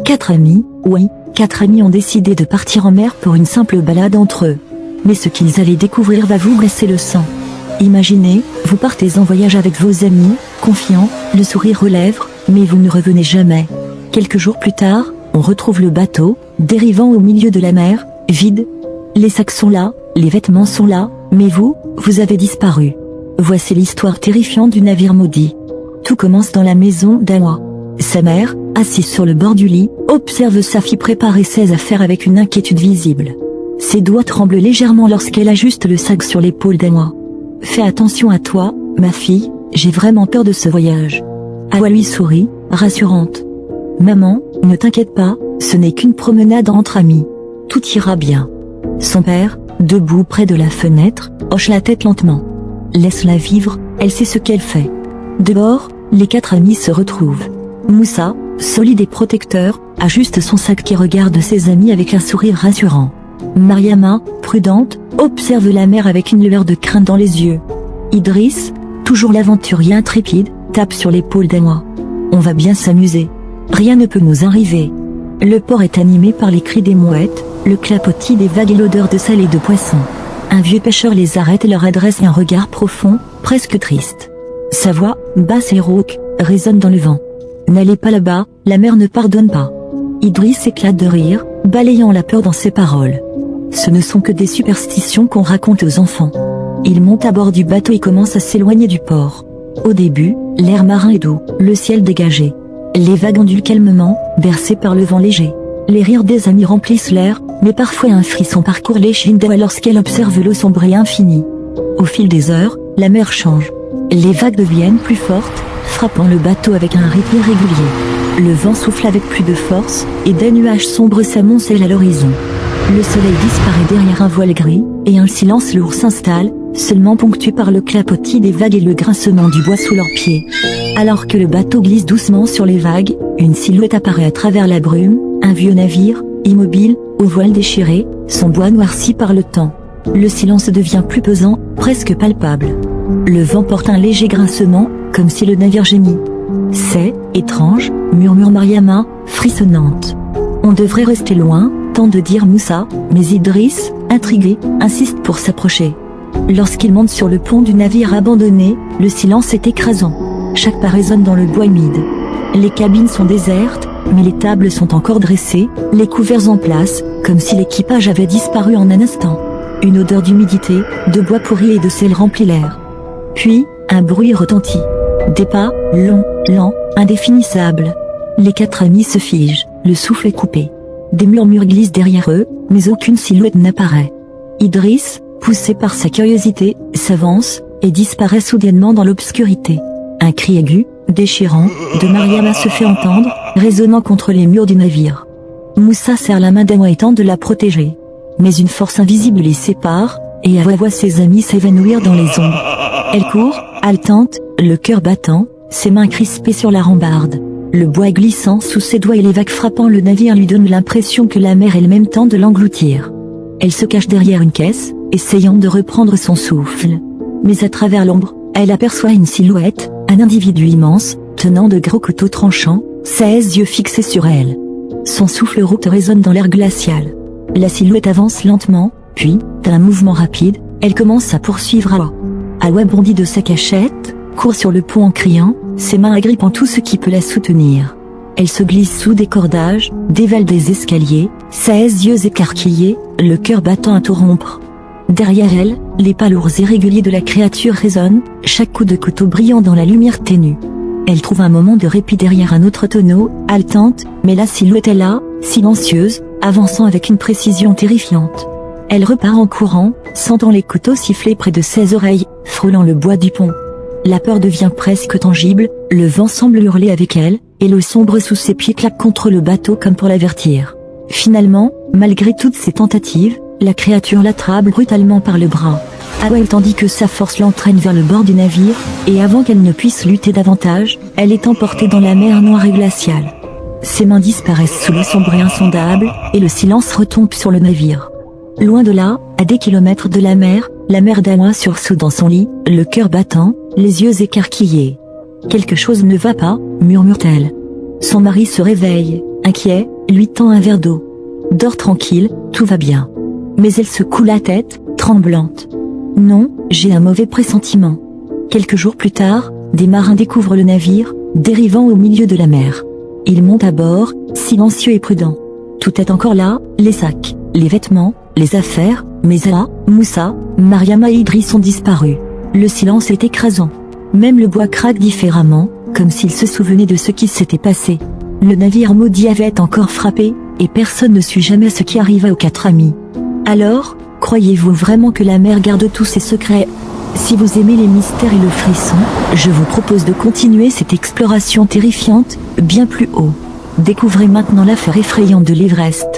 4 amis, oui, 4 amis ont décidé de partir en mer pour une simple balade entre eux. Mais ce qu'ils allaient découvrir va vous glacer le sang. Imaginez, vous partez en voyage avec vos amis, confiants, le sourire aux lèvres, mais vous ne revenez jamais. Quelques jours plus tard, on retrouve le bateau, dérivant au milieu de la mer, vide. Les sacs sont là, les vêtements sont là, mais vous avez disparu. Voici l'histoire terrifiante du navire maudit. Tout commence dans la maison d'Anoa. Sa mère, assise sur le bord du lit, observe sa fille préparer ses affaires avec une inquiétude visible. Ses doigts tremblent légèrement lorsqu'elle ajuste le sac sur l'épaule d'Anoa. « Fais attention à toi, ma fille, j'ai vraiment peur de ce voyage. » Anoa lui sourit, rassurante. « Maman, ne t'inquiète pas, ce n'est qu'une promenade entre amis. Tout ira bien. » Son père, debout près de la fenêtre, hoche la tête lentement. « Laisse-la vivre, elle sait ce qu'elle fait. » Dehors, les 4 amis se retrouvent. Moussa, solide et protecteur, ajuste son sac et regarde ses amis avec un sourire rassurant. Mariama, prudente, observe la mer avec une lueur de crainte dans les yeux. Idriss, toujours l'aventurier intrépide, tape sur l'épaule d'Anoa. « On va bien s'amuser. Rien ne peut nous arriver. » Le port est animé par les cris des mouettes, le clapotis des vagues et l'odeur de sel et de poisson. Un vieux pêcheur les arrête et leur adresse un regard profond, presque triste. Sa voix, basse et rauque, résonne dans le vent. « N'allez pas là-bas, la mer ne pardonne pas. » Idriss éclate de rire, balayant la peur dans ses paroles. Ce ne sont que des superstitions qu'on raconte aux enfants. Il monte à bord du bateau et commence à s'éloigner du port. Au début, l'air marin est doux, le ciel dégagé. Les vagues ondulent calmement, bercées par le vent léger. Les rires des amis remplissent l'air, mais parfois un frisson parcourt l'échine d'Anoa lorsqu'elle observe l'eau sombre et infinie. Au fil des heures, la mer change. Les vagues deviennent plus fortes, frappant le bateau avec un rythme irrégulier. Le vent souffle avec plus de force, et des nuages sombres s'amoncellent à l'horizon. Le soleil disparaît derrière un voile gris, et un silence lourd s'installe, seulement ponctué par le clapotis des vagues et le grincement du bois sous leurs pieds. Alors que le bateau glisse doucement sur les vagues, une silhouette apparaît à travers la brume, un vieux navire, immobile, au voile déchiré, son bois noirci par le temps. Le silence devient plus pesant, presque palpable. Le vent porte un léger grincement, comme si le navire gémit. « C'est étrange », murmure Mariama, frissonnante. « On devrait rester loin », tente de dire Moussa, mais Idriss, intrigué, insiste pour s'approcher. Lorsqu'il monte sur le pont du navire abandonné, le silence est écrasant. Chaque pas résonne dans le bois humide. Les cabines sont désertes, mais les tables sont encore dressées, les couverts en place, comme si l'équipage avait disparu en un instant. Une odeur d'humidité, de bois pourri et de sel remplit l'air. Puis, un bruit retentit. Des pas, longs, lents, indéfinissables. Les 4 amis se figent, le souffle est coupé. Des murmures glissent derrière eux, mais aucune silhouette n'apparaît. Idriss, poussé par sa curiosité, s'avance, et disparaît soudainement dans l'obscurité. Un cri aigu, déchirant, de Mariama se fait entendre, résonnant contre les murs du navire. Moussa serre la main d'Anoa et tente de la protéger. Mais une force invisible les sépare, et Anoa voit ses amis s'évanouir dans les ombres. Elle court, haletante, le cœur battant, ses mains crispées sur la rambarde. Le bois glissant sous ses doigts et les vagues frappant le navire lui donnent l'impression que la mer elle-même tente de l'engloutir. Elle se cache derrière une caisse, essayant de reprendre son souffle. Mais à travers l'ombre, elle aperçoit une silhouette, un individu immense, tenant de gros couteaux tranchants, ses yeux fixés sur elle. Son souffle rauque résonne dans l'air glacial. La silhouette avance lentement, puis, d'un mouvement rapide, elle commence à poursuivre Anoa. Anoa bondit de sa cachette, court sur le pont en criant, ses mains agrippant tout ce qui peut la soutenir. Elle se glisse sous des cordages, dévale des escaliers, ses yeux écarquillés, le cœur battant à tout rompre. Derrière elle, les pas lourds et réguliers de la créature résonnent, chaque coup de couteau brillant dans la lumière ténue. Elle trouve un moment de répit derrière un autre tonneau, haletante, mais la silhouette est là, silencieuse, avançant avec une précision terrifiante. Elle repart en courant, sentant les couteaux siffler près de ses oreilles, frôlant le bois du pont. La peur devient presque tangible, le vent semble hurler avec elle, et l'eau sombre sous ses pieds claque contre le bateau comme pour l'avertir. Finalement, malgré toutes ses tentatives, la créature l'attrape brutalement par le bras. Anoa tandis que sa force l'entraîne vers le bord du navire, et avant qu'elle ne puisse lutter davantage, elle est emportée dans la mer noire et glaciale. Ses mains disparaissent sous l'eau sombre et insondable, et le silence retombe sur le navire. Loin de là, à des kilomètres de la mère d'Anoa sursaut dans son lit, le cœur battant, les yeux écarquillés. « Quelque chose ne va pas » murmure-t-elle. Son mari se réveille, inquiet, lui tend un verre d'eau. Dors tranquille, tout va bien. Mais elle secoue la tête, tremblante. Non, j'ai un mauvais pressentiment. Quelques jours plus tard, des marins découvrent le navire, dérivant au milieu de la mer. Ils montent à bord, silencieux et prudents. Tout est encore là, les sacs, les vêtements, les affaires, mais Zaha, Moussa, Mariama et Idriss ont disparu. Le silence est écrasant. Même le bois craque différemment, comme s'il se souvenait de ce qui s'était passé. Le navire maudit avait encore frappé, et personne ne sut jamais ce qui arriva aux 4 amis. Alors, croyez-vous vraiment que la mer garde tous ses secrets? Si vous aimez les mystères et le frisson, je vous propose de continuer cette exploration terrifiante, bien plus haut. Découvrez maintenant l'affaire effrayante de l'Everest.